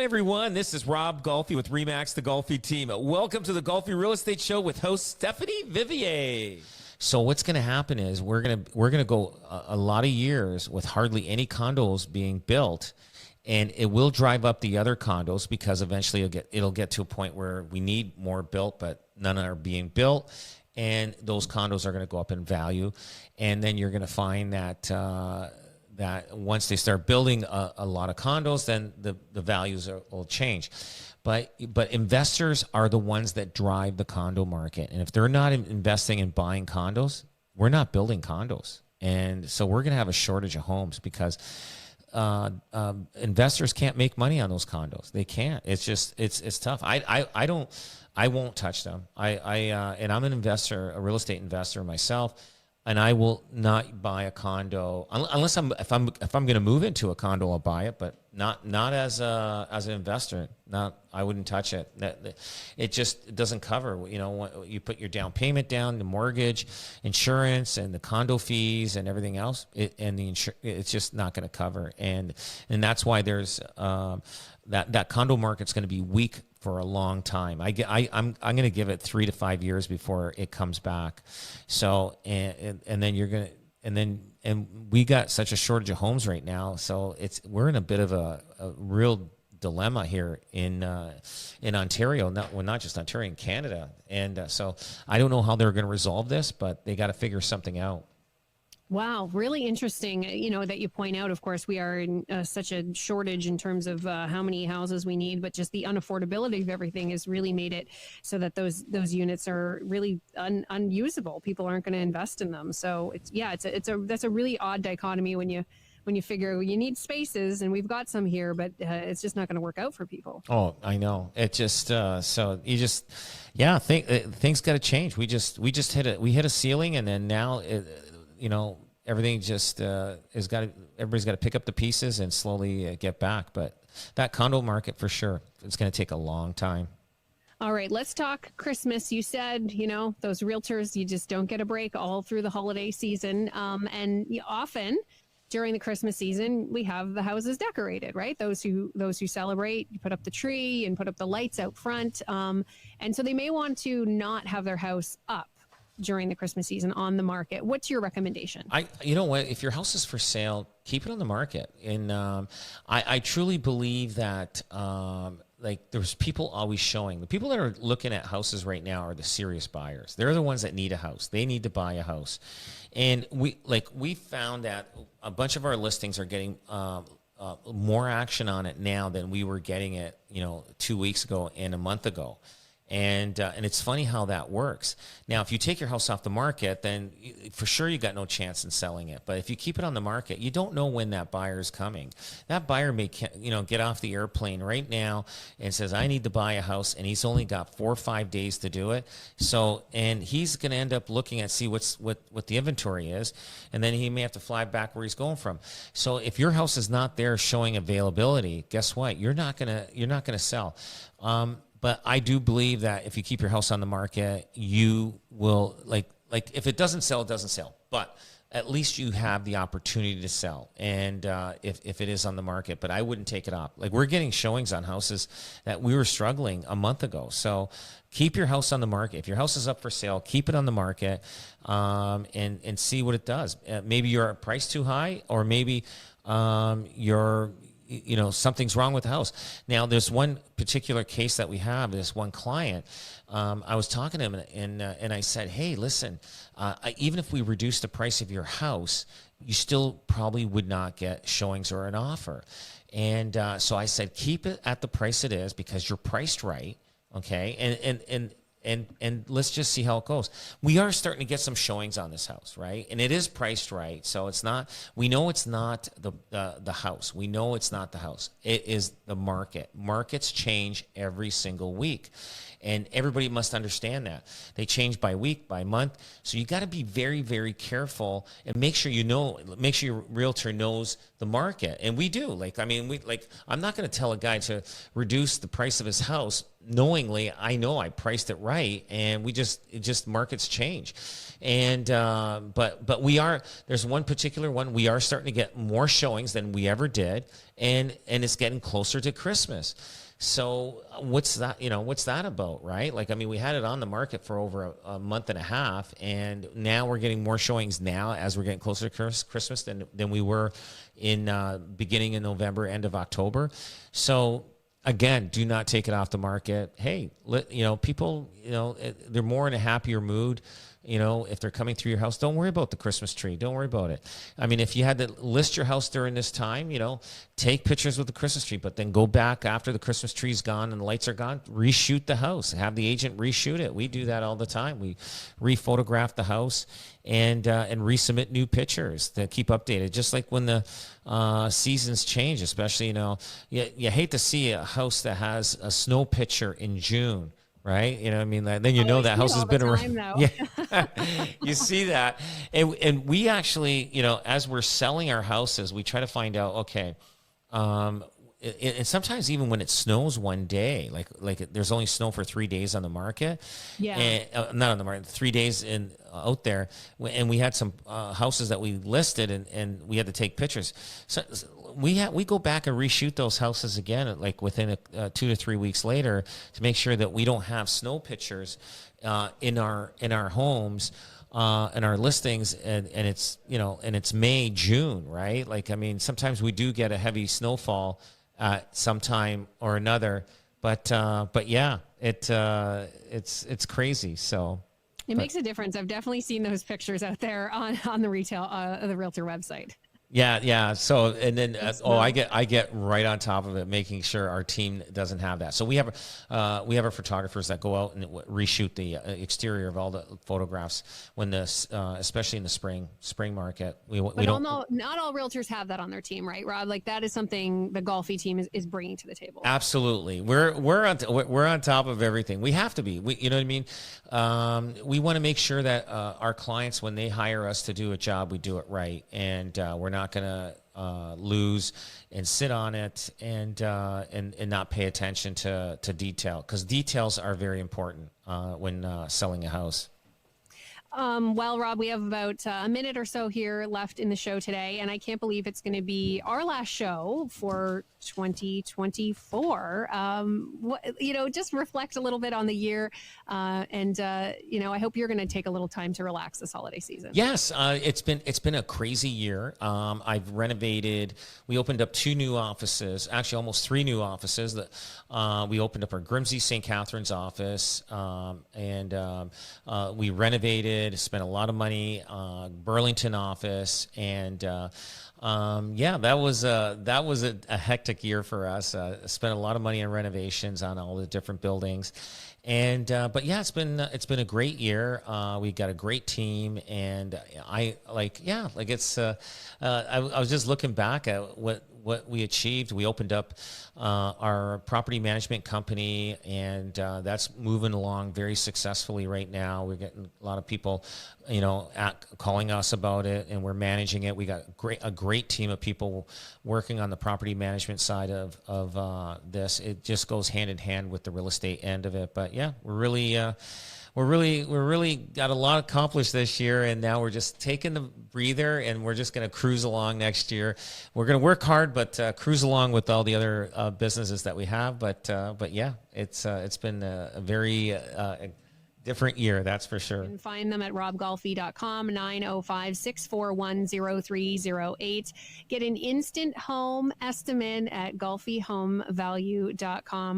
everyone. This is Rob Golfi with Remax, the Golfi team. Welcome to the Golfi Real Estate Show with host Stephanie Vivier. So what's going to happen is we're going to go a lot of years with hardly any condos being built, and it will drive up the other condos because eventually it'll get to a point where we need more built, but none are being built, and those condos are going to go up in value, and then you're going to find that that once they start building a lot of condos, then the values will change. But investors are the ones that drive the condo market. And if they're not investing in buying condos, we're not building condos. And so we're going to have a shortage of homes because investors can't make money on those condos. They can't. It's just, it's tough. I won't touch them. And I'm an investor, a real estate investor myself. And I will not buy a condo unless if I'm going to move into a condo, I'll buy it, but not as an investor. I wouldn't touch it. It just doesn't cover. You know, you put your down payment down, the mortgage, insurance, and the condo fees, and everything else. It's just not going to cover. And that's why there's that condo market's going to be weak for a long time. I'm going to give it 3 to 5 years before it comes back. So and then we got such a shortage of homes right now. So we're in a bit of a real dilemma here in Ontario. Not just Ontario, in Canada. And so I don't know how they're going to resolve this, but they got to figure something out. Wow, really interesting, that you point out. Of course, we are in such a shortage in terms of how many houses we need, but just the unaffordability of everything has really made it so that those units are really unusable. People aren't going to invest in them. So that's a really odd dichotomy when you figure you need spaces, and we've got some here, but it's just not going to work out for people. Oh, I know. It just things got to change. We hit a ceiling, and then now everything just everybody's got to pick up the pieces and slowly get back. But that condo market, for sure, it's going to take a long time. All right, let's talk Christmas. You said, those realtors, you just don't get a break all through the holiday season. And often during the Christmas season, we have the houses decorated, right? Those who celebrate, you put up the tree and put up the lights out front. And so they may want to not have their house up during the Christmas season on the market. What's your recommendation? You know what? If your house is for sale, keep it on the market. And I truly believe that there's people always showing. The people that are looking at houses right now are the serious buyers. They're the ones that need a house. They need to buy a house. And we found that a bunch of our listings are getting more action on it now than we were getting it 2 weeks ago and a month ago. And it's funny how that works. Now, if you take your house off the market, then for sure you got no chance in selling it. But if you keep it on the market, you don't know when that buyer is coming. That buyer may get off the airplane right now and says, I need to buy a house, and he's only got 4 or 5 days to do it. So, and he's going to end up looking at see what the inventory is, and then he may have to fly back where he's going from. So if your house is not there showing availability, guess what? You're not gonna sell. But I do believe that if you keep your house on the market, you will like if it doesn't sell, it doesn't sell. But at least you have the opportunity to sell. And if it is on the market, but I wouldn't take it off. Like, we're getting showings on houses that we were struggling a month ago. So keep your house on the market. If your house is up for sale, keep it on the market and see what it does. Maybe you're priced too high, or maybe you're something's wrong with the house. Now, there's one particular case that we have, this one client. I was talking to him and I said, hey, listen, even if we reduce the price of your house, you still probably would not get showings or an offer. And so I said, keep it at the price it is because you're priced right. Okay. And let's just see how it goes. We are starting to get some showings on this house, right? And it is priced right. So it's not, we know it's not the house. We know it's not the house. It is the market. Markets change every single week. And everybody must understand that. They change by week, by month. So you got to be very, very careful and make sure make sure your realtor knows the market. And we do. I'm not going to tell a guy to reduce the price of his house knowingly, I know I priced it right, and it just markets change. And but there's one particular one, we are starting to get more showings than we ever did, and it's getting closer to Christmas. So what's that about, right? Like, I mean, we had it on the market for over a month and a half, and now we're getting more showings now as we're getting closer to Christmas than we were in beginning in November, end of October. So again, do not take it off the market. Hey, people, they're more in a happier mood. If they're coming through your house, don't worry about the Christmas tree. Don't worry about it. I mean, if you had to list your house during this time, take pictures with the Christmas tree, but then go back after the Christmas tree's gone and the lights are gone, reshoot the house, have the agent reshoot it. We do that all the time. We re-photograph the house and resubmit new pictures to keep updated. Just like when the seasons change, especially, you hate to see a house that has a snow picture in June. Right. I mean, then that house has been around. Yeah. You see that. And we actually, as we're selling our houses, we try to find out, okay, and sometimes even when it snows one day, like there's only snow for 3 days on the market. Yeah. And, not on the market, 3 days out there. And we had some houses that we listed and we had to take pictures. So we go back and reshoot those houses again, like within 2 to 3 weeks later, to make sure that we don't have snow pictures in our homes. In our listings, and it's and it's May, June, right? Like, I mean, sometimes we do get a heavy snowfall sometime or another, but yeah, it's crazy. So it makes a difference. I've definitely seen those pictures out there on the the realtor website. Yeah. So, and then, I get right on top of it, making sure our team doesn't have that. So we have our photographers that go out and reshoot the exterior of all the photographs when especially in the spring market. Not all realtors have that on their team, right, Rob? Like, that is something the Golfi team is bringing to the table. Absolutely. We're on top of everything. We have to be, you know what I mean? We want to make sure that our clients, when they hire us to do a job, we do it right. And we're not going to lose and sit on it and not pay attention to detail, because details are very important when selling a house. Well, Rob, we have about a minute or so here left in the show today, and I can't believe it's going to be our last show for 2024. Just reflect a little bit on the year, and I hope you're going to take a little time to relax this holiday season. Yes, it's been a crazy year. I've renovated. We opened up 2 new offices, actually almost 3 new offices. That we opened up our Grimsby St. Catharines office, and we renovated. Spent a lot of money, Burlington office, and that was a hectic year for us. Spent a lot of money on renovations on all the different buildings, and but yeah, it's been a great year. We got a great team, and I was just looking back at what we achieved. We opened up our property management company, and that's moving along very successfully right now. We're getting a lot of people, calling us about it, and we're managing it. We got a great team of people working on the property management side of this. It just goes hand in hand with the real estate end of it. But yeah, we're really got a lot accomplished this year, and now we're just taking the breather, and we're just going to cruise along next year. We're going to work hard, but cruise along with all the other businesses that we have. But yeah, it's been a very different year, that's for sure. You can find them at robgolfi.com, 905-641-0308. Get an instant home estimate at golfihomevalue.com.